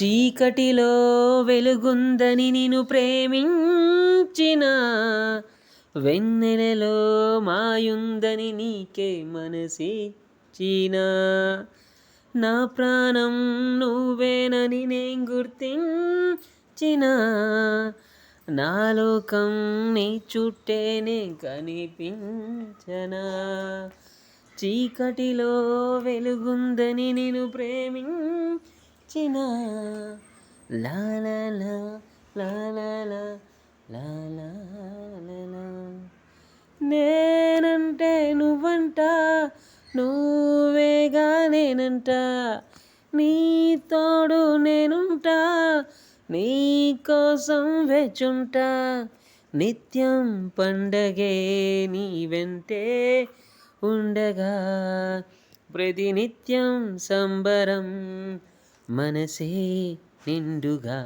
చీకటిలో వెలుగుందని నిన్ను ప్రేమించిన, వెన్నెలలో మాయుందని నీకే మనసిచ్చిన, నా ప్రాణం నువ్వేనని నేను గుర్తించిన, నా లోకం నీ చుట్టేనే కనిపించనా. చీకటిలో వెలుగుందని నిన్ను ప్రేమించిన, లా లా లా లా లా లా లా లా లా లా. నేనంటే నువ్వంట, నువ్వేగా నేనంట, నీ తోడు నేనుంటా, నీ కోసం వేచుంటా, నిత్యం పండగే నీ వెంటే ఉండగా, ప్రతినిత్యం సంబరం మనసే నిండుగా.